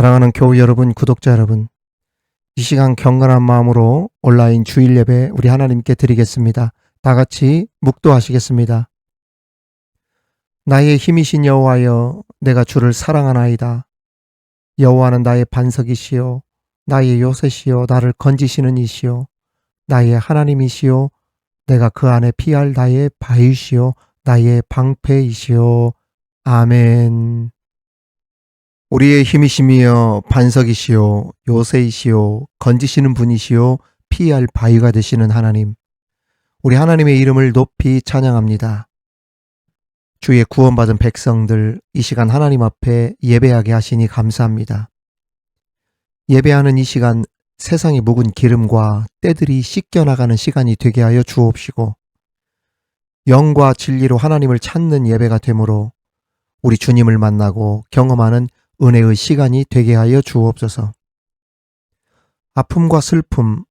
사랑하는 교우 여러분, 구독자 여러분, 이 시간 경건한 마음으로 온라인 주일 예배 우리 하나님께 드리겠습니다. 다 같이 묵도하시겠습니다. 나의 힘이신 여호와여, 내가 주를 사랑하나이다. 여호와는 나의 반석이시요 나의 요새시요 나를 건지시는 이시요 나의 하나님이시요 내가 그 안에 피할 나의 바위시요 나의 방패이시요. 아멘. 우리의 힘이시며 반석이시요 요새이시요 건지시는 분이시요 피할 바위가 되시는 하나님, 우리 하나님의 이름을 높이 찬양합니다. 주의 구원받은 백성들, 이 시간 하나님 앞에 예배하게 하시니 감사합니다. 예배하는 이 시간 세상의 묵은 기름과 때들이 씻겨나가는 시간이 되게 하여 주옵시고, 영과 진리로 하나님을 찾는 예배가 되므로 우리 주님을 만나고 경험하는 은혜의 시간이 되게 하여 주옵소서. 아픔과 슬픔,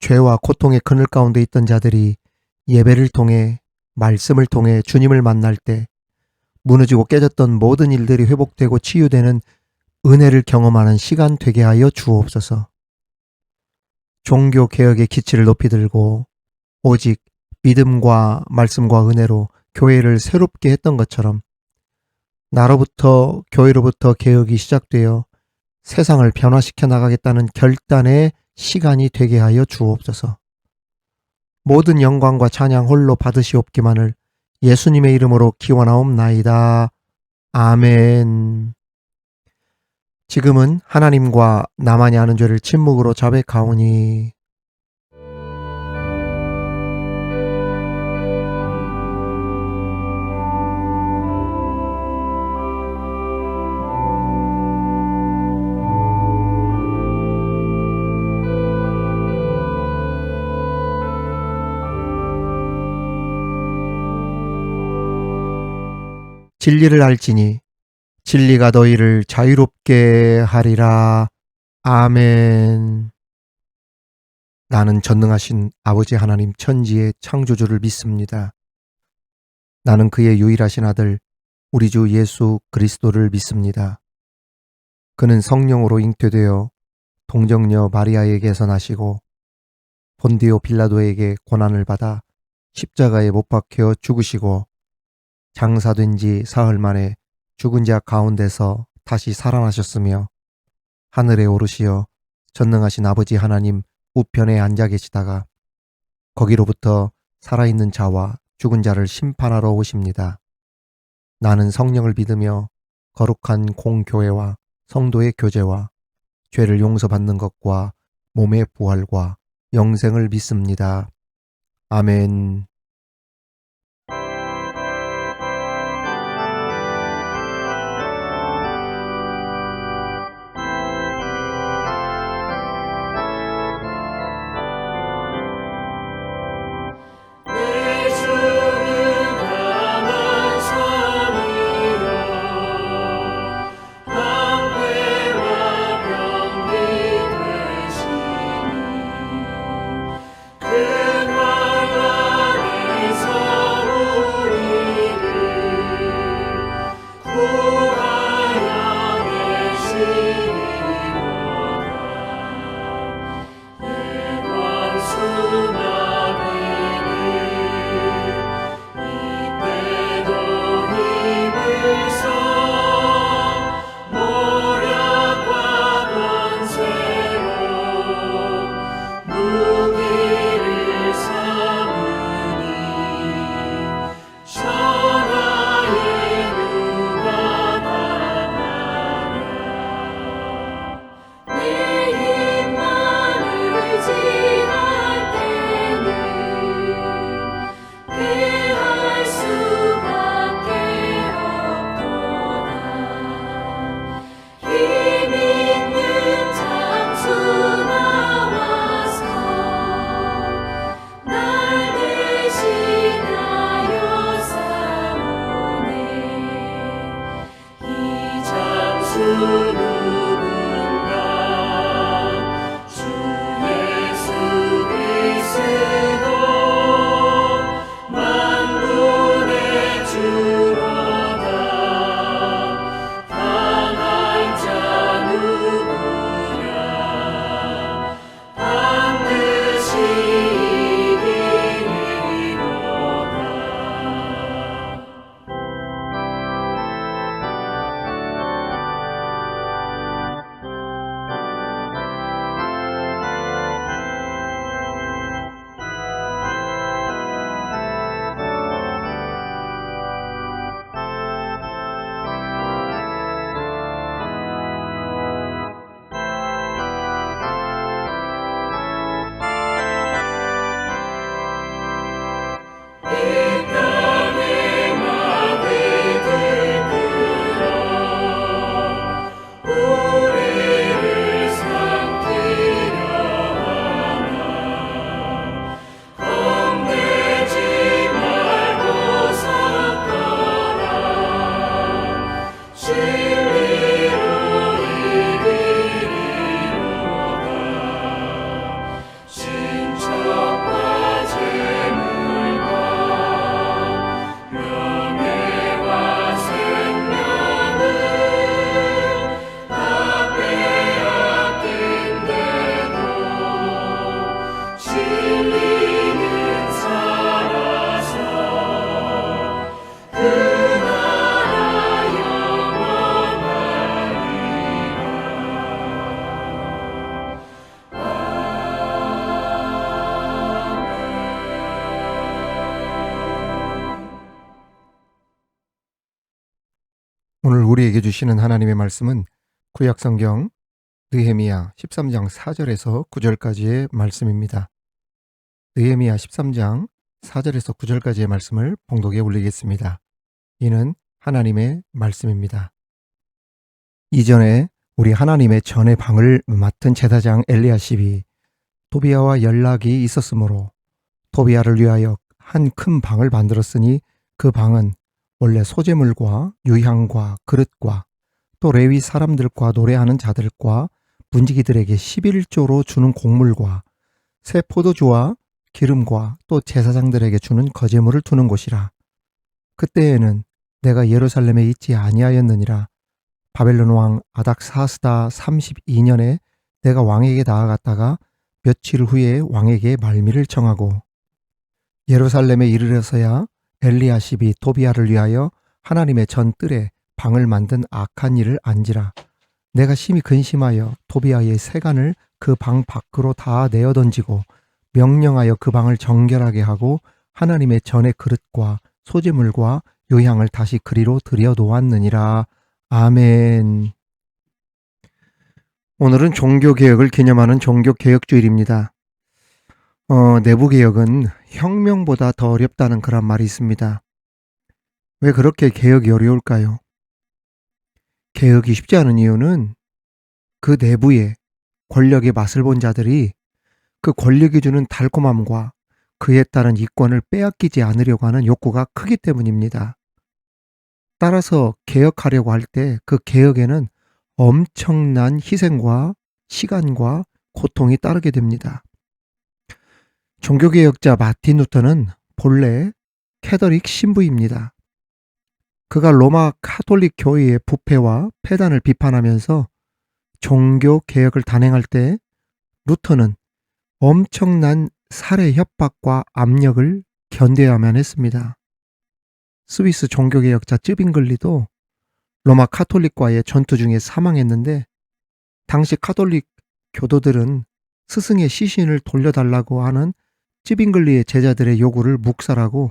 죄와 고통의 그늘 가운데 있던 자들이 예배를 통해, 말씀을 통해 주님을 만날 때 무너지고 깨졌던 모든 일들이 회복되고 치유되는 은혜를 경험하는 시간 되게 하여 주옵소서. 종교 개혁의 기치를 높이 들고 오직 믿음과 말씀과 은혜로 교회를 새롭게 했던 것처럼 나로부터, 교회로부터 개혁이 시작되어 세상을 변화시켜 나가겠다는 결단의 시간이 되게 하여 주옵소서. 모든 영광과 찬양 홀로 받으시옵기만을 예수님의 이름으로 기원하옵나이다. 아멘. 지금은 하나님과 나만이 아는 죄를 침묵으로 자백하오니. 진리를 알지니 진리가 너희를 자유롭게 하리라. 아멘. 나는 전능하신 아버지 하나님 천지의 창조주를 믿습니다. 나는 그의 유일하신 아들 우리 주 예수 그리스도를 믿습니다. 그는 성령으로 잉태되어 동정녀 마리아에게서 나시고 본디오 빌라도에게 고난을 받아 십자가에 못 박혀 죽으시고 장사된 지 사흘 만에 죽은 자 가운데서 다시 살아나셨으며 하늘에 오르시어 전능하신 아버지 하나님 우편에 앉아 계시다가 거기로부터 살아있는 자와 죽은 자를 심판하러 오십니다. 나는 성령을 믿으며 거룩한 공교회와 성도의 교제와 죄를 용서받는 것과 몸의 부활과 영생을 믿습니다. 아멘. 그 우리에게 주시는 하나님의 말씀은 구약성경 느헤미야 13장 4절에서 9절까지의 말씀입니다. 느헤미야 13장 4절에서 9절까지의 말씀을 봉독에 올리겠습니다. 이는 하나님의 말씀입니다. 이전에 우리 하나님의 전의 방을 맡은 제사장 엘리야십이 도비야와 연락이 있었으므로 도비야를 위하여 한 큰 방을 만들었으니 그 방은 원래 소재물과 유향과 그릇과 또 레위 사람들과 노래하는 자들과 문지기들에게 11조로 주는 곡물과 새 포도주와 기름과 또 제사장들에게 주는 거제물을 두는 곳이라. 그때에는 내가 예루살렘에 있지 아니하였느니라. 바벨론 왕 아닥사스다 32년에 내가 왕에게 나아갔다가 며칠 후에 왕에게 말미를 정하고 예루살렘에 이르러서야 엘리야십이 도비야를 위하여 하나님의 전 뜰에 방을 만든 악한 일을 안지라. 내가 심히 근심하여 도비야의 세간을 그 방 밖으로 다 내어 던지고 명령하여 그 방을 정결하게 하고 하나님의 전의 그릇과 소재물과 요향을 다시 그리로 들여 놓았느니라. 아멘. 오늘은 종교개혁을 기념하는 종교개혁주일입니다. 내부개혁은 혁명보다 더 어렵다는 그런 말이 있습니다. 왜 그렇게 개혁이 어려울까요? 개혁이 쉽지 않은 이유는 그 내부에 권력의 맛을 본 자들이 그 권력이 주는 달콤함과 그에 따른 이권을 빼앗기지 않으려고 하는 욕구가 크기 때문입니다. 따라서 개혁하려고 할 때 그 개혁에는 엄청난 희생과 시간과 고통이 따르게 됩니다. 종교개혁자 마틴 루터는 본래 캐더릭 신부입니다. 그가 로마 카톨릭 교회의 부패와 폐단을 비판하면서 종교개혁을 단행할 때 루터는 엄청난 살해 협박과 압력을 견뎌야만 했습니다. 스위스 종교개혁자 쯔빙글리도 로마 카톨릭과의 전투 중에 사망했는데 당시 카톨릭 교도들은 스승의 시신을 돌려달라고 하는 쯔빙글리의 제자들의 요구를 묵살하고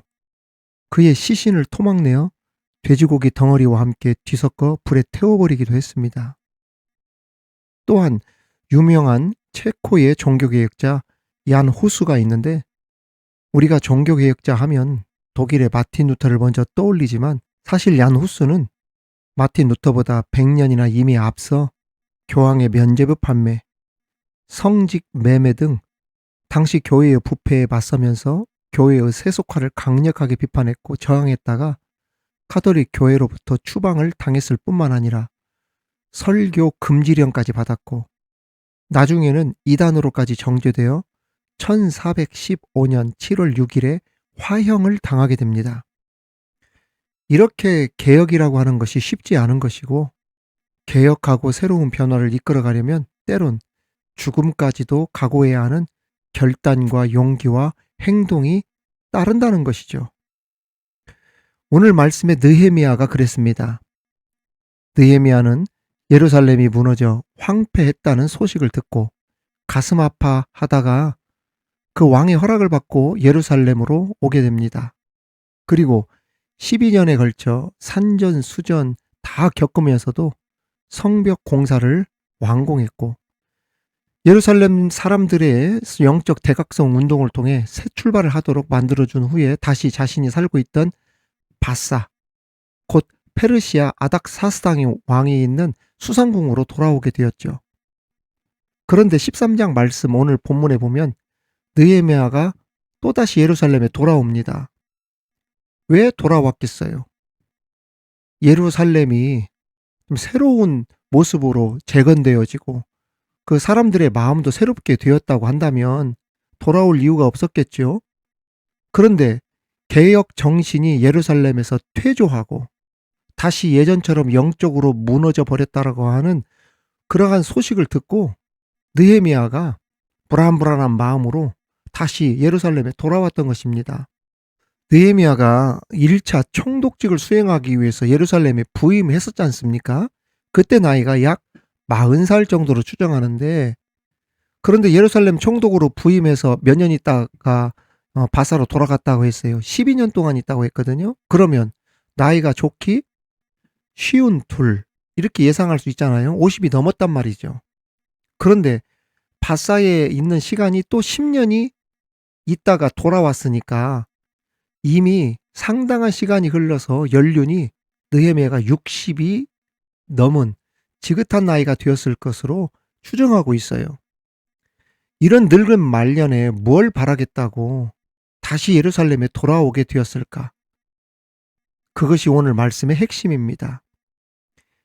그의 시신을 토막내어 돼지고기 덩어리와 함께 뒤섞어 불에 태워버리기도 했습니다. 또한 유명한 체코의 종교개혁자 얀 후스가 있는데 우리가 종교개혁자 하면 독일의 마틴 루터를 먼저 떠올리지만 사실 얀 후스는 마틴 루터보다 100년이나 이미 앞서 교황의 면죄부 판매, 성직 매매 등 당시 교회의 부패에 맞서면서 교회의 세속화를 강력하게 비판했고 저항했다가 카톨릭 교회로부터 추방을 당했을 뿐만 아니라 설교 금지령까지 받았고 나중에는 이단으로까지 정죄되어 1415년 7월 6일에 화형을 당하게 됩니다. 이렇게 개혁이라고 하는 것이 쉽지 않은 것이고 개혁하고 새로운 변화를 이끌어가려면 때론 죽음까지도 각오해야 하는 결단과 용기와 행동이 따른다는 것이죠. 오늘 말씀의 느헤미야가 그랬습니다. 느헤미야는 예루살렘이 무너져 황폐했다는 소식을 듣고 가슴 아파하다가 그 왕의 허락을 받고 예루살렘으로 오게 됩니다. 그리고 12년에 걸쳐 산전수전 다 겪으면서도 성벽 공사를 완공했고 예루살렘 사람들의 영적 대각성 운동을 통해 새 출발을 하도록 만들어준 후에 다시 자신이 살고 있던 바사, 곧 페르시아 아닥사스당의 왕이 있는 수상궁으로 돌아오게 되었죠. 그런데 13장 말씀 오늘 본문에 보면 느헤미야가 또다시 예루살렘에 돌아옵니다. 왜 돌아왔겠어요? 예루살렘이 좀 새로운 모습으로 재건되어지고 그 사람들의 마음도 새롭게 되었다고 한다면 돌아올 이유가 없었겠죠. 그런데 개혁 정신이 예루살렘에서 퇴조하고 다시 예전처럼 영적으로 무너져 버렸다라고 하는 그러한 소식을 듣고 느헤미야가 불안불안한 마음으로 다시 예루살렘에 돌아왔던 것입니다. 느헤미야가 1차 총독직을 수행하기 위해서 예루살렘에 부임했었지 않습니까? 그때 나이가 약 40살 정도로 추정하는데 그런데 예루살렘 총독으로 부임해서 몇 년 있다가 바사로 돌아갔다고 했어요. 12년 동안 있다고 했거든요. 그러면 나이가 좋기 쉬운 둘 이렇게 예상할 수 있잖아요. 50이 넘었단 말이죠. 그런데 밧사에 있는 시간이 또 10년이 있다가 돌아왔으니까 이미 상당한 시간이 흘러서 연륜이 느헤미야가 60이 넘은 지긋한 나이가 되었을 것으로 추정하고 있어요. 이런 늙은 말년에 뭘 바라겠다고 다시 예루살렘에 돌아오게 되었을까? 그것이 오늘 말씀의 핵심입니다.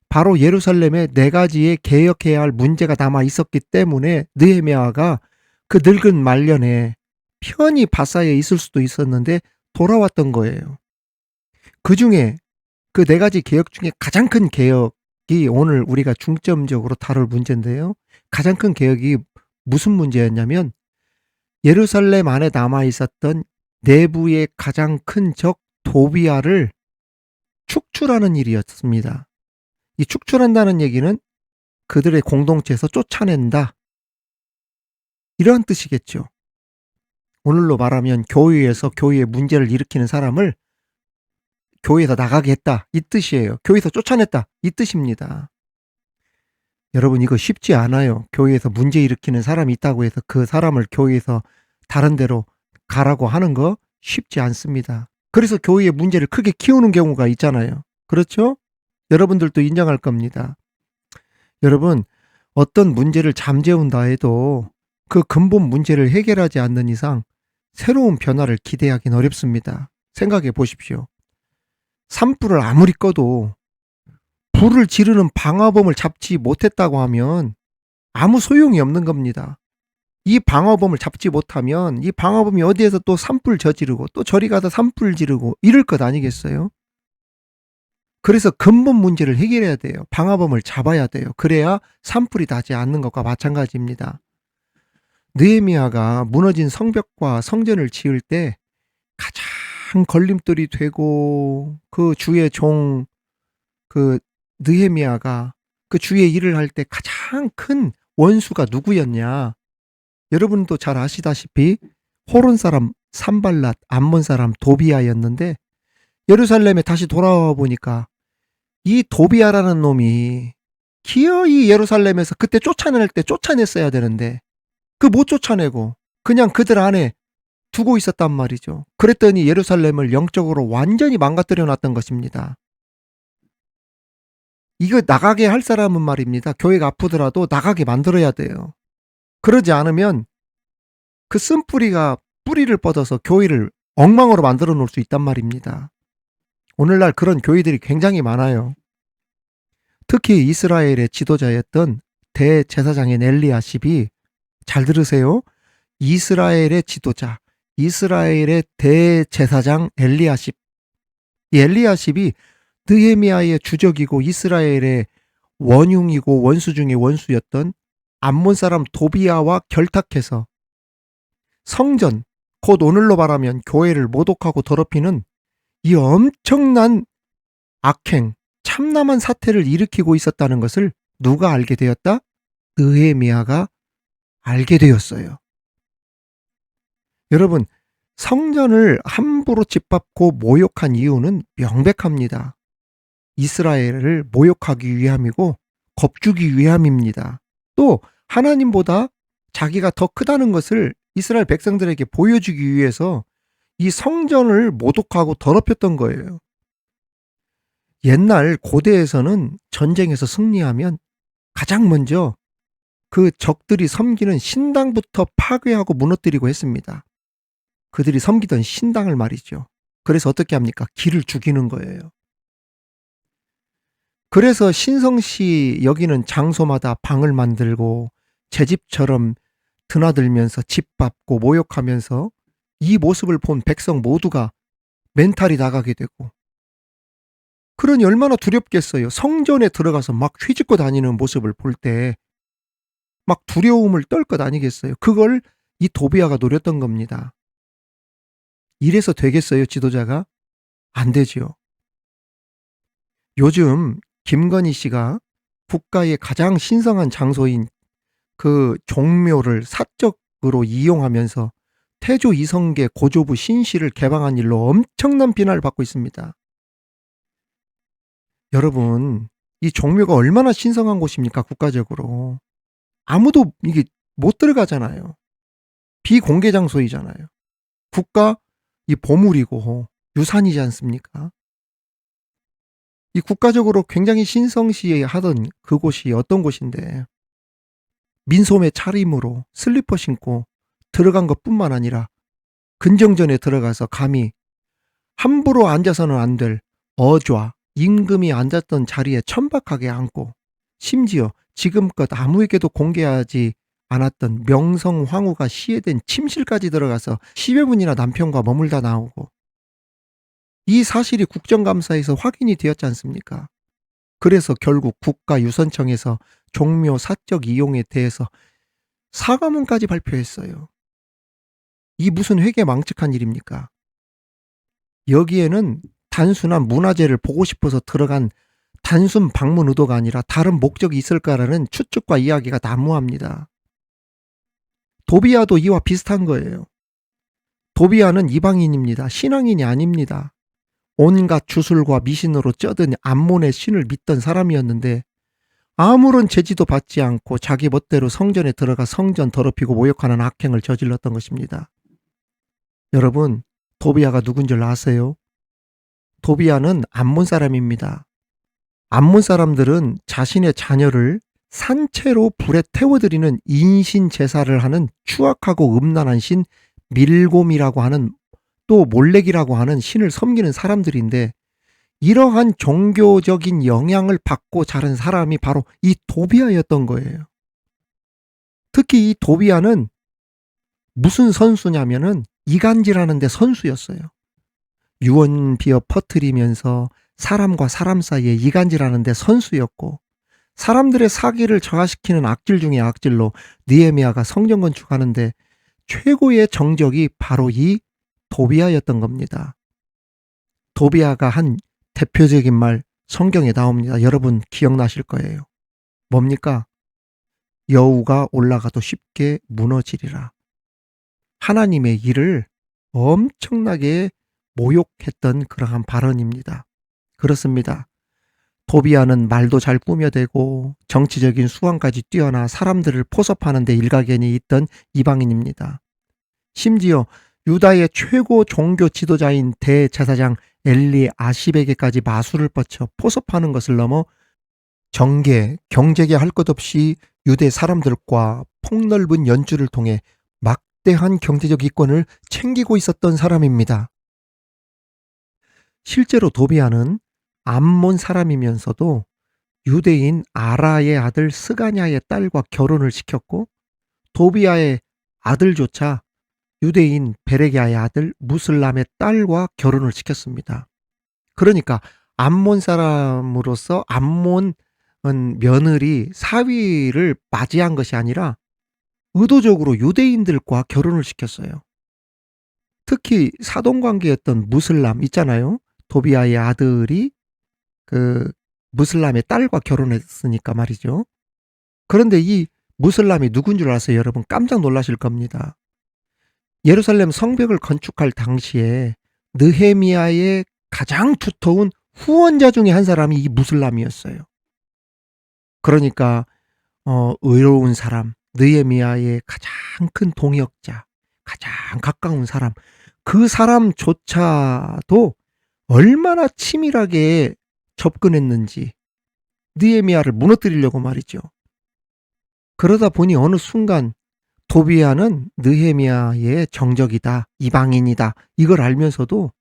바로 예루살렘에 네 가지의 개혁해야 할 문제가 남아 있었기 때문에 느헤미야가 그 늙은 말년에 편히 밧사에 있을 수도 있었는데 돌아왔던 거예요. 그 중에 그 네 가지 개혁 중에 가장 큰 개혁이 오늘 우리가 중점적으로 다룰 문제인데요. 가장 큰 개혁이 무슨 문제였냐면 예루살렘 안에 남아 있었던 내부의 가장 큰 적 도비아를 축출하는 일이었습니다. 이 축출한다는 얘기는 그들의 공동체에서 쫓아낸다. 이러한 뜻이겠죠. 오늘로 말하면 교회에서 교회에 문제를 일으키는 사람을 교회에서 나가게 했다. 이 뜻이에요. 교회에서 쫓아냈다. 이 뜻입니다. 여러분 이거 쉽지 않아요. 교회에서 문제 일으키는 사람이 있다고 해서 그 사람을 교회에서 다른 데로 가라고 하는 거 쉽지 않습니다. 그래서 교회의 문제를 크게 키우는 경우가 있잖아요. 그렇죠? 여러분들도 인정할 겁니다. 여러분 어떤 문제를 잠재운다 해도 그 근본 문제를 해결하지 않는 이상 새로운 변화를 기대하기는 어렵습니다. 생각해 보십시오. 산불을 아무리 꺼도 불을 지르는 방화범을 잡지 못했다고 하면 아무 소용이 없는 겁니다. 이 방화범을 잡지 못하면 이 방화범이 어디에서 또 산불 저지르고 또 저리 가서 산불 지르고 이럴 것 아니겠어요? 그래서 근본 문제를 해결해야 돼요. 방화범을 잡아야 돼요. 그래야 산불이 나지 않는 것과 마찬가지입니다. 느헤미야가 무너진 성벽과 성전을 지을 때 가장 걸림돌이 되고 그 주의 종 그 느헤미야가 그 주의 일을 할 때 가장 큰 원수가 누구였냐? 여러분도 잘 아시다시피 호론 사람 산발랏, 암몬 사람 도비아였는데 예루살렘에 다시 돌아와 보니까 이 도비아라는 놈이 기어이 예루살렘에서 그때 쫓아낼 때 쫓아냈어야 되는데 그 못 쫓아내고 그냥 그들 안에 두고 있었단 말이죠. 그랬더니 예루살렘을 영적으로 완전히 망가뜨려 놨던 것입니다. 이거 나가게 할 사람은 말입니다. 교회가 아프더라도 나가게 만들어야 돼요. 그러지 않으면 그 쓴뿌리가 뿌리를 뻗어서 교회를 엉망으로 만들어 놓을 수 있단 말입니다. 오늘날 그런 교회들이 굉장히 많아요. 특히 이스라엘의 지도자였던 대제사장인 엘리야십이 잘 들으세요. 이스라엘의 지도자, 이스라엘의 대제사장 엘리야십. 이 엘리야십이 느헤미야의 주적이고 이스라엘의 원흉이고 원수 중의 원수였던 암몬 사람 도비아와 결탁해서 성전, 곧 오늘로 말하면 교회를 모독하고 더럽히는 이 엄청난 악행, 참남한 사태를 일으키고 있었다는 것을 누가 알게 되었다? 느헤미야가 알게 되었어요. 여러분, 성전을 함부로 짓밟고 모욕한 이유는 명백합니다. 이스라엘을 모욕하기 위함이고 겁주기 위함입니다. 또 하나님보다 자기가 더 크다는 것을 이스라엘 백성들에게 보여주기 위해서 이 성전을 모독하고 더럽혔던 거예요. 옛날 고대에서는 전쟁에서 승리하면 가장 먼저 그 적들이 섬기는 신당부터 파괴하고 무너뜨리고 했습니다. 그들이 섬기던 신당을 말이죠. 그래서 어떻게 합니까? 기를 죽이는 거예요. 그래서 신성시 여기는 장소마다 방을 만들고 제 집처럼 드나들면서 짓밟고 모욕하면서 이 모습을 본 백성 모두가 멘탈이 나가게 되고, 그러니 얼마나 두렵겠어요. 성전에 들어가서 막 휘짓고 다니는 모습을 볼 때 막 두려움을 떨 것 아니겠어요. 그걸 이 도비아가 노렸던 겁니다. 이래서 되겠어요, 지도자가? 안 되지요. 요즘 김건희 씨가 국가의 가장 신성한 장소인 그 종묘를 사적으로 이용하면서 태조 이성계 고조부 신시를 개방한 일로 엄청난 비난을 받고 있습니다. 여러분, 이 종묘가 얼마나 신성한 곳입니까, 국가적으로. 아무도 이게 못 들어가잖아요. 비공개 장소이잖아요. 국가 이 보물이고 유산이지 않습니까? 이 국가적으로 굉장히 신성시하던 그곳이 어떤 곳인데 민소매 차림으로 슬리퍼 신고 들어간 것뿐만 아니라 근정전에 들어가서 감히 함부로 앉아서는 안 될 어좌, 임금이 앉았던 자리에 천박하게 앉고 심지어 지금껏 아무에게도 공개하지 않았던 명성황후가 시해된 침실까지 들어가서 10여 분이나 남편과 머물다 나오고 이 사실이 국정감사에서 확인이 되었지 않습니까? 그래서 결국 국가유선청에서 종묘 사적 이용에 대해서 사과문까지 발표했어요. 이 무슨 회계망측한 일입니까? 여기에는 단순한 문화재를 보고 싶어서 들어간 단순 방문 의도가 아니라 다른 목적이 있을까라는 추측과 이야기가 난무합니다. 도비아도 이와 비슷한 거예요. 도비아는 이방인입니다. 신앙인이 아닙니다. 온갖 주술과 미신으로 쩌든 암몬의 신을 믿던 사람이었는데 아무런 제지도 받지 않고 자기 멋대로 성전에 들어가 성전 더럽히고 모욕하는 악행을 저질렀던 것입니다. 여러분, 도비아가 누군 줄 아세요? 도비아는 암몬 사람입니다. 암몬 사람들은 자신의 자녀를 산채로 불에 태워드리는 인신 제사를 하는 추악하고 음란한 신 밀곰이라고 하는 또 몰렉이라고 하는 신을 섬기는 사람들인데 이러한 종교적인 영향을 받고 자란 사람이 바로 이 도비아였던 거예요. 특히 이 도비아는 무슨 선수냐면은 이간질하는 데 선수였어요. 유언비어 퍼뜨리면서 사람과 사람 사이에 이간질하는 데 선수였고 사람들의 사기를 저하시키는 악질 중에 악질로 느헤미야가 성전 건축하는데 최고의 정적이 바로 이 도비아였던 겁니다. 도비아가 한 대표적인 말 성경에 나옵니다. 여러분 기억나실 거예요. 뭡니까? 여우가 올라가도 쉽게 무너지리라. 하나님의 일을 엄청나게 모욕했던 그러한 발언입니다. 그렇습니다. 도비아는 말도 잘 꾸며대고 정치적인 수완까지 뛰어나 사람들을 포섭하는 데 일가견이 있던 이방인입니다. 심지어 유다의 최고 종교 지도자인 대제사장 엘리 아십에게까지 마술을 뻗쳐 포섭하는 것을 넘어 정계, 경제계 할 것 없이 유대 사람들과 폭넓은 연주를 통해 막대한 경제적 이권을 챙기고 있었던 사람입니다. 실제로 도비아는 암몬 사람이면서도 유대인 아라의 아들 스가냐의 딸과 결혼을 시켰고 도비아의 아들조차 유대인 베레기아의 아들 무슬람의 딸과 결혼을 시켰습니다. 그러니까 암몬 사람으로서 암몬 며느리 사위를 맞이한 것이 아니라 의도적으로 유대인들과 결혼을 시켰어요. 특히 사돈관계였던 무슬람 있잖아요. 도비아의 아들이 그 무슬람의 딸과 결혼했으니까 말이죠. 그런데 이 무슬람이 누군 줄 아세요? 여러분 깜짝 놀라실 겁니다. 예루살렘 성벽을 건축할 당시에 느헤미야의 가장 두터운 후원자 중에 한 사람이 이 무슬람이었어요. 그러니까 의로운 사람, 느헤미야의 가장 큰 동역자, 가장 가까운 사람, 그 사람조차도 얼마나 치밀하게 접근했는지 느헤미야를 무너뜨리려고 말이죠. 그러다 보니 어느 순간 도비아는 느헤미야의 정적이다, 이방인이다 이걸 알면서도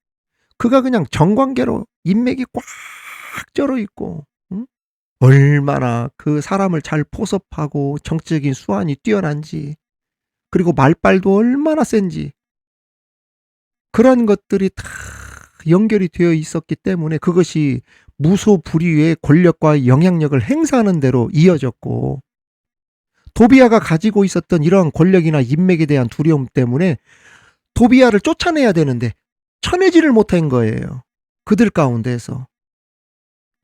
그가 그냥 정관계로 인맥이 꽉 쩔어 있고 얼마나 그 사람을 잘 포섭하고 정치적인 수완이 뛰어난지 그리고 말빨도 얼마나 센지 그런 것들이 다 연결이 되어 있었기 때문에 그것이 무소불위의 권력과 영향력을 행사하는 대로 이어졌고 도비아가 가지고 있었던 이러한 권력이나 인맥에 대한 두려움 때문에 도비아를 쫓아내야 되는데 쳐내지를 못한 거예요. 그들 가운데에서.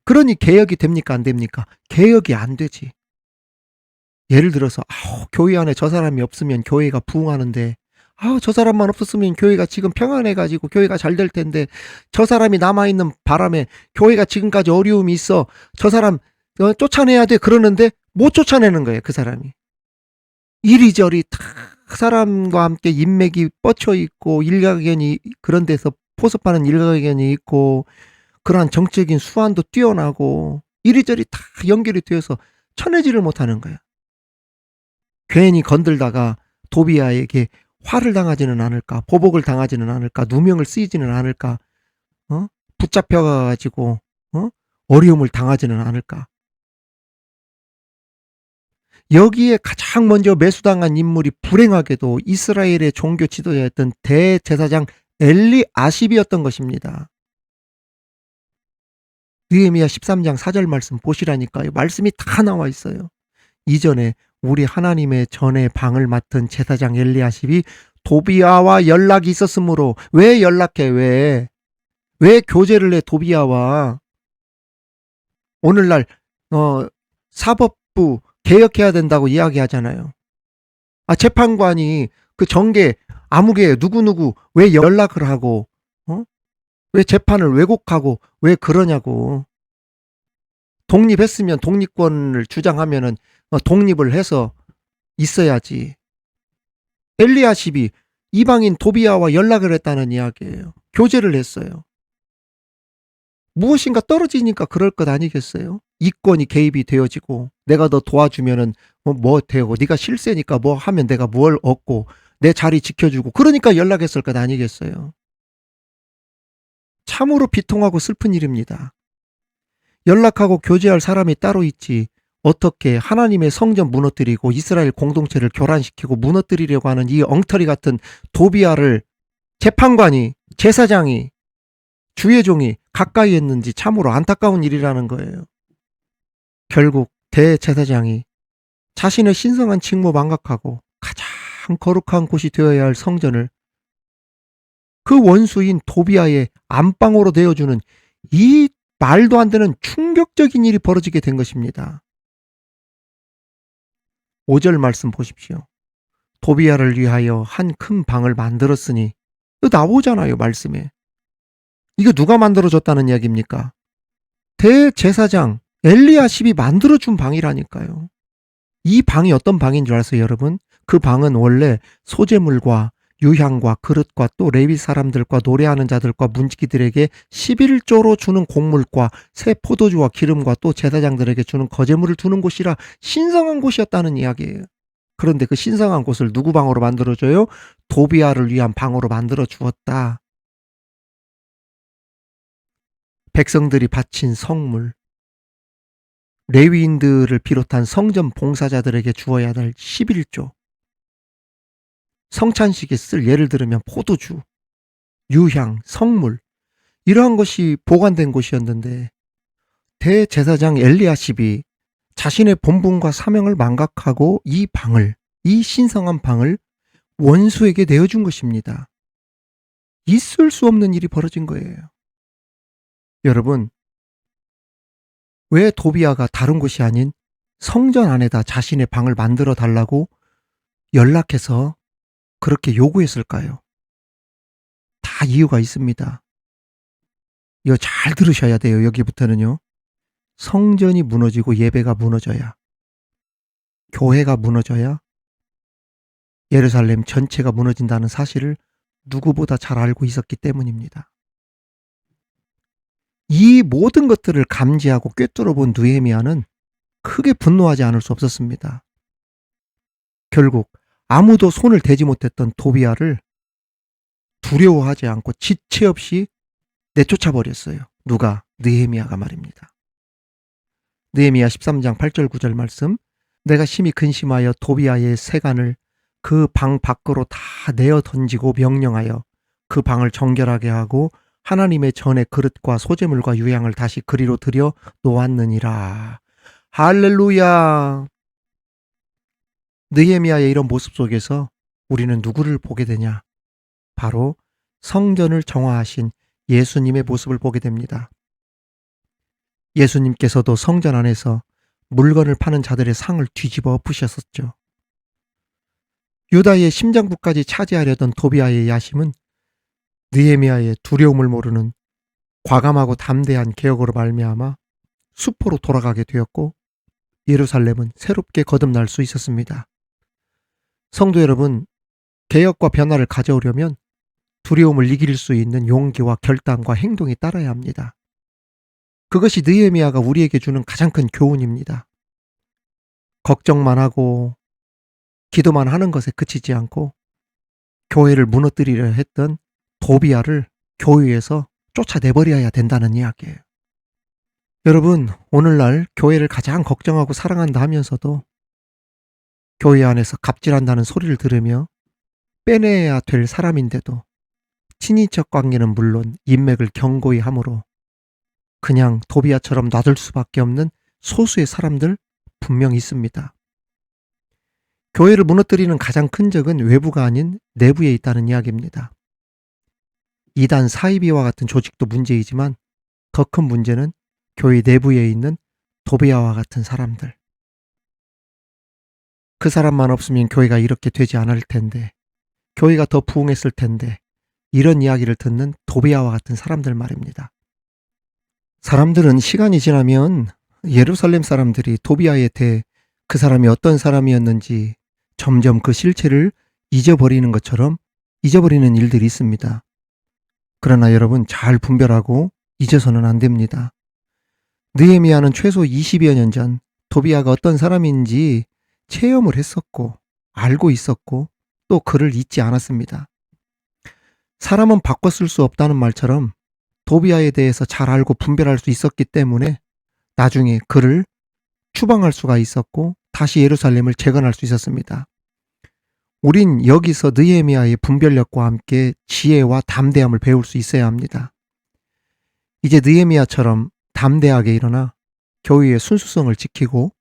그러니 개혁이 됩니까 안 됩니까? 개혁이 안 되지. 예를 들어서 교회 안에 저 사람이 없으면 교회가 부흥하는데 저 사람만 없었으면 교회가 지금 평안해가지고 교회가 잘 될 텐데, 저 사람이 남아있는 바람에 교회가 지금까지 어려움이 있어. 저 사람 쫓아내야 돼. 그러는데 못 쫓아내는 거예요, 그 사람이. 이리저리 다 그 사람과 함께 인맥이 뻗쳐 있고, 일가견이, 그런 데서 포섭하는 일가견이 있고, 그러한 정적인 수완도 뛰어나고, 이리저리 다 연결이 되어서 쳐내지를 못하는 거야. 괜히 건들다가 도비아에게 화를 당하지는 않을까, 보복을 당하지는 않을까, 누명을 쓰이지는 않을까, 어? 붙잡혀가지고 어려움을 당하지는 않을까. 여기에 가장 먼저 매수당한 인물이 불행하게도 이스라엘의 종교 지도자였던 대제사장 엘리아십이었던 것입니다. 느헤미야 13장 4절 말씀 보시라니까요. 말씀이 다 나와 있어요. 이전에 우리 하나님의 전에 방을 맡은 제사장 엘리아십이 도비아와 연락이 있었으므로. 왜 연락해? 왜 교제를 해? 도비아와 오늘날 사법부 개혁해야 된다고 이야기하잖아요. 재판관이 그 정계 아무개 누구누구 왜 연락을 하고 왜 재판을 왜곡하고 왜 그러냐고. 독립했으면, 독립권을 주장하면은 독립을 해서 있어야지. 엘리야십이 이방인 도비아와 연락을 했다는 이야기예요. 교제를 했어요. 무엇인가 떨어지니까 그럴 것 아니겠어요? 이권이 개입이 되어지고, 내가 너 도와주면은 뭐 되고, 네가 실세니까 뭐 하면 내가 뭘 얻고, 내 자리 지켜주고, 그러니까 연락했을 것 아니겠어요? 참으로 비통하고 슬픈 일입니다. 연락하고 교제할 사람이 따로 있지, 어떻게 하나님의 성전 무너뜨리고 이스라엘 공동체를 교란시키고 무너뜨리려고 하는 이 엉터리 같은 도비아를 재판관이, 제사장이, 주의 종이 가까이 했는지 참으로 안타까운 일이라는 거예요. 결국 대제사장이 자신의 신성한 직무 망각하고 가장 거룩한 곳이 되어야 할 성전을 그 원수인 도비아의 안방으로 내어주는 이 말도 안 되는 충격적인 일이 벌어지게 된 것입니다. 5절 말씀 보십시오. 도비아를 위하여 한 큰 방을 만들었으니, 이거 나오잖아요, 말씀에. 이거 누가 만들어줬다는 이야기입니까? 대제사장 엘리야십이 만들어준 방이라니까요. 이 방이 어떤 방인 줄 아세요, 여러분? 그 방은 원래 소재물과 유향과 그릇과 또 레위 사람들과 노래하는 자들과 문지기들에게 11조로 주는 곡물과 새 포도주와 기름과 또 제사장들에게 주는 거제물을 두는 곳이라 신성한 곳이었다는 이야기예요. 그런데 그 신성한 곳을 누구 방으로 만들어줘요? 도비아를 위한 방으로 만들어 주었다. 백성들이 바친 성물, 레위인들을 비롯한 성전 봉사자들에게 주어야 할 11조, 성찬식에 쓸, 예를 들면 포도주, 유향, 성물, 이러한 것이 보관된 곳이었는데, 대제사장 엘리야십이 자신의 본분과 사명을 망각하고 이 방을, 이 신성한 방을 원수에게 내어준 것입니다. 있을 수 없는 일이 벌어진 거예요. 여러분, 왜 도비아가 다른 곳이 아닌 성전 안에다 자신의 방을 만들어 달라고 연락해서 그렇게 요구했을까요? 다 이유가 있습니다. 이거 잘 들으셔야 돼요. 여기부터는요. 성전이 무너지고 예배가 무너져야, 교회가 무너져야 예루살렘 전체가 무너진다는 사실을 누구보다 잘 알고 있었기 때문입니다. 이 모든 것들을 감지하고 꿰뚫어 본 느헤미야는 크게 분노하지 않을 수 없었습니다. 결국 아무도 손을 대지 못했던 도비아를 두려워하지 않고 지체 없이 내쫓아 버렸어요. 누가? 느헤미야가 말입니다. 느헤미야 13장 8절 9절 말씀. 내가 심히 근심하여 도비아의 세간을 그 방 밖으로 다 내어 던지고 명령하여 그 방을 정결하게 하고 하나님의 전의 그릇과 소재물과 유향을 다시 그리로 들여 놓았느니라. 할렐루야. 느헤미야의 이런 모습 속에서 우리는 누구를 보게 되냐? 바로 성전을 정화하신 예수님의 모습을 보게 됩니다. 예수님께서도 성전 안에서 물건을 파는 자들의 상을 뒤집어 엎으셨었죠. 유다의 심장부까지 차지하려던 도비아의 야심은 느헤미야의 두려움을 모르는 과감하고 담대한 개혁으로 말미암아 수포로 돌아가게 되었고 예루살렘은 새롭게 거듭날 수 있었습니다. 성도 여러분, 개혁과 변화를 가져오려면 두려움을 이길 수 있는 용기와 결단과 행동이 따라야 합니다. 그것이 느헤미야가 우리에게 주는 가장 큰 교훈입니다. 걱정만 하고 기도만 하는 것에 그치지 않고 교회를 무너뜨리려 했던 도비아를 교회에서 쫓아내버려야 된다는 이야기예요. 여러분, 오늘날 교회를 가장 걱정하고 사랑한다 하면서도 교회 안에서 갑질한다는 소리를 들으며 빼내야 될 사람인데도 친인척 관계는 물론 인맥을 경고히 함으로 그냥 도비아처럼 놔둘 수밖에 없는 소수의 사람들 분명히 있습니다. 교회를 무너뜨리는 가장 큰 적은 외부가 아닌 내부에 있다는 이야기입니다. 이단 사이비와 같은 조직도 문제이지만 더 큰 문제는 교회 내부에 있는 도비아와 같은 사람들. 그 사람만 없으면 교회가 이렇게 되지 않을 텐데, 교회가 더 부흥했을 텐데, 이런 이야기를 듣는 도비아와 같은 사람들 말입니다. 사람들은 시간이 지나면 예루살렘 사람들이 도비아에 대해 그 사람이 어떤 사람이었는지 점점 그 실체를 잊어버리는 것처럼 잊어버리는 일들이 있습니다. 그러나 여러분, 잘 분별하고 잊어서는 안 됩니다. 느헤미야는 최소 20여 년 전 도비아가 어떤 사람인지 체험을 했었고 알고 있었고 또 그를 잊지 않았습니다. 사람은 바꿔 쓸 수 없다는 말처럼 도비아에 대해서 잘 알고 분별할 수 있었기 때문에 나중에 그를 추방할 수가 있었고 다시 예루살렘을 재건할 수 있었습니다. 우린 여기서 느헤미야의 분별력과 함께 지혜와 담대함을 배울 수 있어야 합니다. 이제 느헤미야처럼 담대하게 일어나 교회의 순수성을 지키고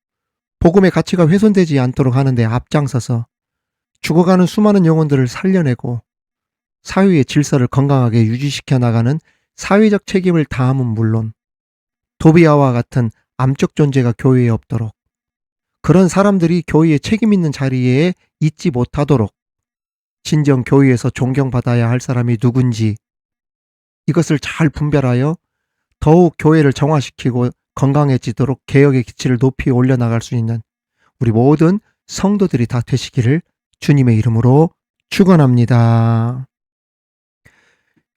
복음의 가치가 훼손되지 않도록 하는 데 앞장서서 죽어가는 수많은 영혼들을 살려내고 사회의 질서를 건강하게 유지시켜 나가는 사회적 책임을 다함은 물론 도비아와 같은 암적 존재가 교회에 없도록, 그런 사람들이 교회의 책임 있는 자리에 있지 못하도록 진정 교회에서 존경받아야 할 사람이 누군지 이것을 잘 분별하여 더욱 교회를 정화시키고 건강해지도록 개혁의 기치를 높이 올려나갈 수 있는 우리 모든 성도들이 다 되시기를 주님의 이름으로 축원합니다.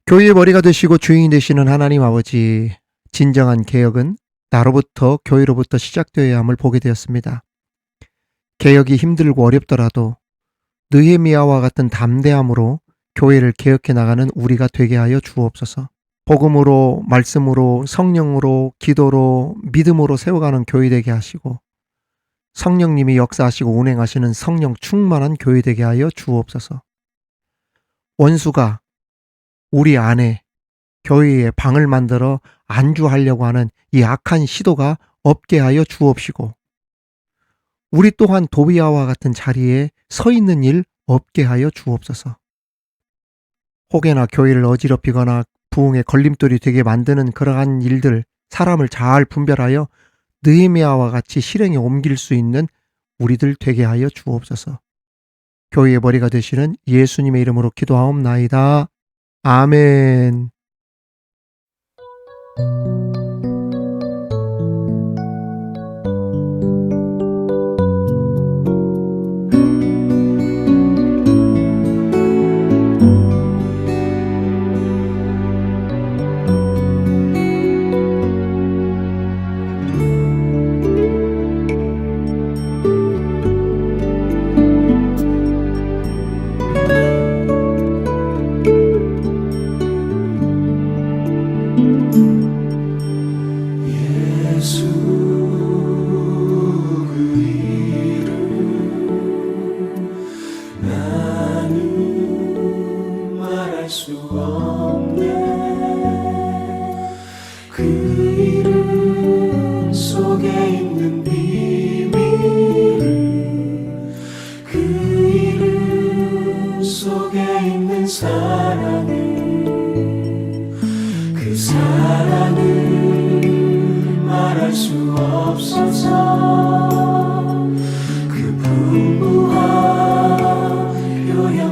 교회의 머리가 되시고 주인이 되시는 하나님 아버지, 진정한 개혁은 나로부터 교회로부터 시작되어야 함을 보게 되었습니다. 개혁이 힘들고 어렵더라도 느헤미야와 같은 담대함으로 교회를 개혁해 나가는 우리가 되게 하여 주옵소서. 복음으로, 말씀으로, 성령으로, 기도로, 믿음으로 세워가는 교회 되게 하시고 성령님이 역사하시고 운행하시는 성령 충만한 교회 되게 하여 주옵소서. 원수가 우리 안에 교회에 방을 만들어 안주하려고 하는 이 악한 시도가 없게 하여 주옵시고 우리 또한 도비아와 같은 자리에 서 있는 일 없게 하여 주옵소서. 혹여나 교회를 어지럽히거나 부흥의 걸림돌이 되게 만드는 그러한 일들, 사람을 잘 분별하여 느헤미야와 같이 실행에 옮길 수 있는 우리들 되게 하여 주옵소서. 교회의 머리가 되시는 예수님의 이름으로 기도하옵나이다. 아멘.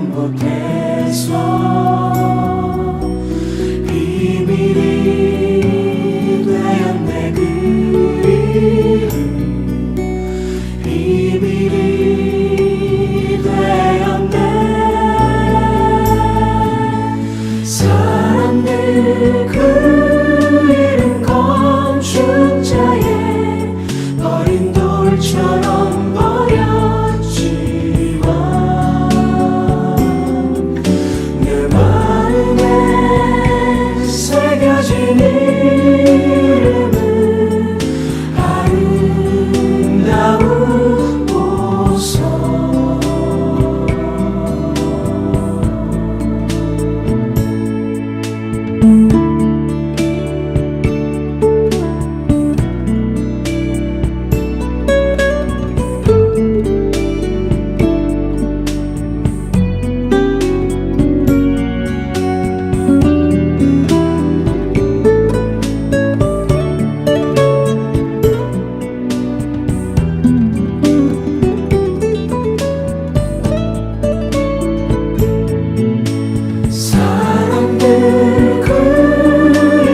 못해서 비밀이 되었네. 그 이름 비밀이 되었네. 사람들 그 이름 건축자의 버린 돌처럼 버렸지만 내 마음에 새겨진 이름은 아름다운 보석. 사람들 그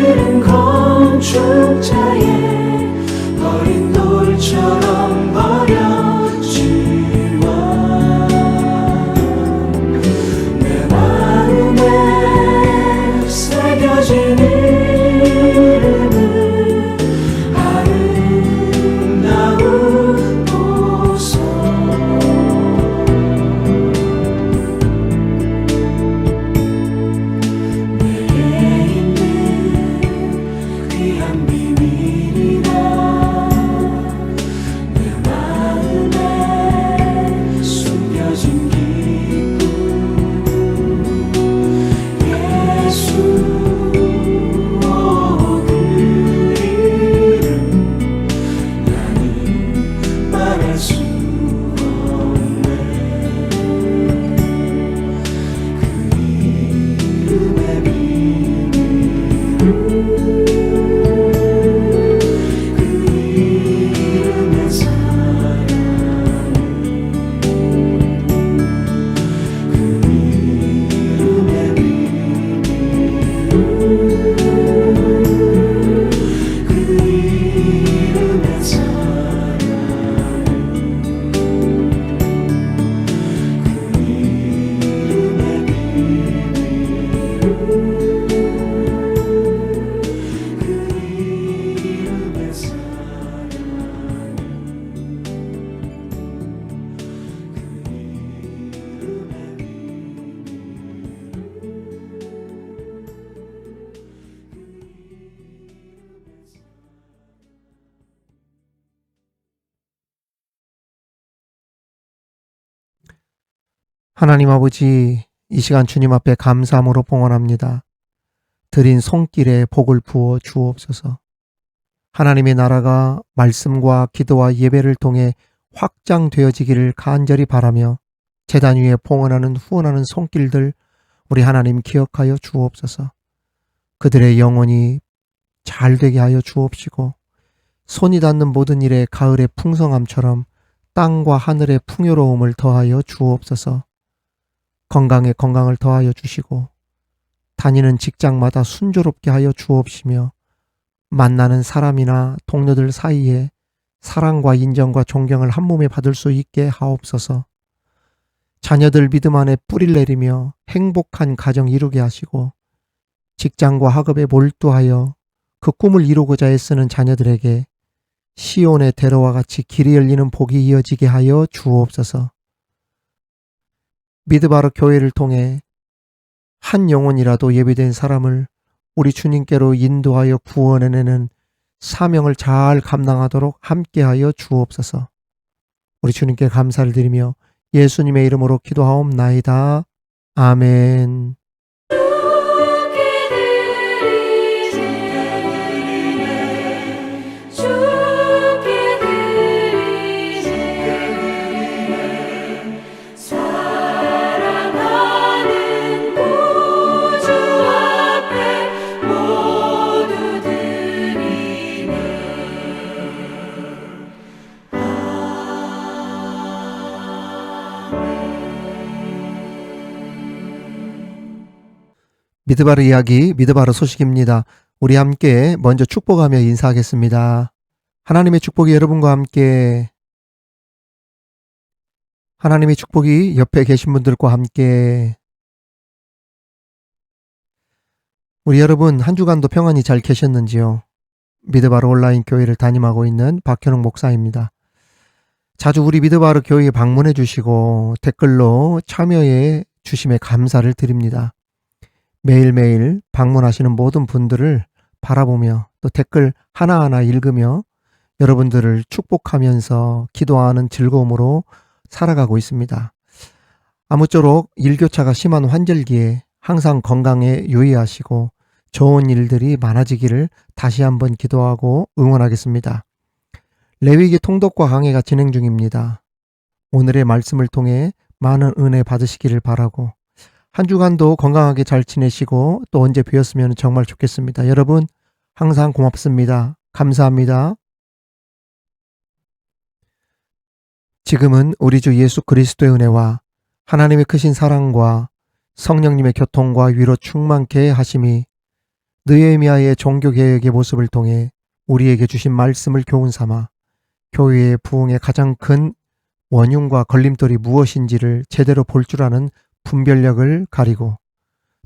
이름 건축자의 버린 돌처럼 버렸지만 내 마음에 새겨진 이름은 아름다운 보석. 귀한 비밀이라 내 마음에 숨겨진 기쁨. 예수 그 이름 나는 말할 수 없네. 그 이름의 하나님 아버지, 이 시간 주님 앞에 감사함으로 봉헌합니다. 드린 손길에 복을 부어 주옵소서. 하나님의 나라가 말씀과 기도와 예배를 통해 확장되어지기를 간절히 바라며 제단 위에 봉헌하는 후원하는 손길들 우리 하나님 기억하여 주옵소서. 그들의 영혼이 잘 되게 하여 주옵시고 손이 닿는 모든 일에 가을의 풍성함처럼 땅과 하늘의 풍요로움을 더하여 주옵소서. 건강에 건강을 더하여 주시고 다니는 직장마다 순조롭게 하여 주옵시며 만나는 사람이나 동료들 사이에 사랑과 인정과 존경을 한 몸에 받을 수 있게 하옵소서. 자녀들 믿음 안에 뿌리를 내리며 행복한 가정 이루게 하시고 직장과 학업에 몰두하여 그 꿈을 이루고자 애쓰는 자녀들에게 시온의 대로와 같이 길이 열리는 복이 이어지게 하여 주옵소서. 미드바르 교회를 통해 한 영혼이라도 예비된 사람을 우리 주님께로 인도하여 구원해내는 사명을 잘 감당하도록 함께하여 주옵소서. 우리 주님께 감사를 드리며 예수님의 이름으로 기도하옵나이다. 아멘. 미드바르 이야기, 미드바르 소식입니다. 우리 함께 먼저 축복하며 인사하겠습니다. 하나님의 축복이 여러분과 함께, 하나님의 축복이 옆에 계신 분들과 함께, 우리 여러분 한 주간도 평안히 잘 계셨는지요? 미드바르 온라인 교회를 담임하고 있는 박현웅 목사입니다. 자주 우리 미드바르 교회에 방문해 주시고 댓글로 참여해 주심에 감사를 드립니다. 매일매일 방문하시는 모든 분들을 바라보며 또 댓글 하나하나 읽으며 여러분들을 축복하면서 기도하는 즐거움으로 살아가고 있습니다. 아무쪼록 일교차가 심한 환절기에 항상 건강에 유의하시고 좋은 일들이 많아지기를 다시 한번 기도하고 응원하겠습니다. 레위기 통독과 강해가 진행 중입니다. 오늘의 말씀을 통해 많은 은혜 받으시기를 바라고 한 주간도 건강하게 잘 지내시고 또 언제 뵈었으면 정말 좋겠습니다. 여러분 항상 고맙습니다. 감사합니다. 지금은 우리 주 예수 그리스도의 은혜와 하나님의 크신 사랑과 성령님의 교통과 위로 충만케 하심이 느헤미야의 종교개혁의 모습을 통해 우리에게 주신 말씀을 교훈 삼아 교회의 부흥의 가장 큰 원흉과 걸림돌이 무엇인지를 제대로 볼 줄 아는 분별력을 가리고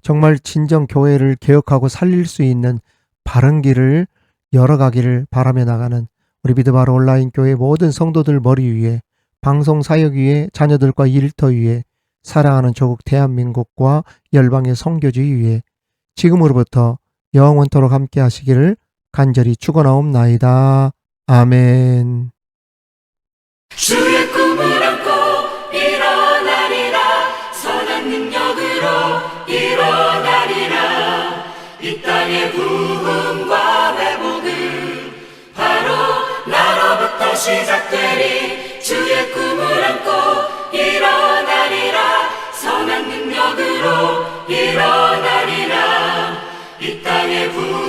정말 진정 교회를 개혁하고 살릴 수 있는 바른 길을 열어가기를 바라며 나가는 우리 미드바르 온라인 교회 모든 성도들 머리 위에 방송 사역 위에 자녀들과 일터 위에 사랑하는 조국 대한민국과 열방의 선교지 위에 지금으로부터 영원토록 함께 하시기를 간절히 축원하옵나이다. 아멘. 주의 꿈을 안고 일어나리라. 선한 능력으로 일어나리라. 이 땅의 부흥과 회복은 바로 나로부터 시작되리. 주의 꿈을 안고 일어나리라. 선한 능력으로 일어나리라. 이 땅의 부흥과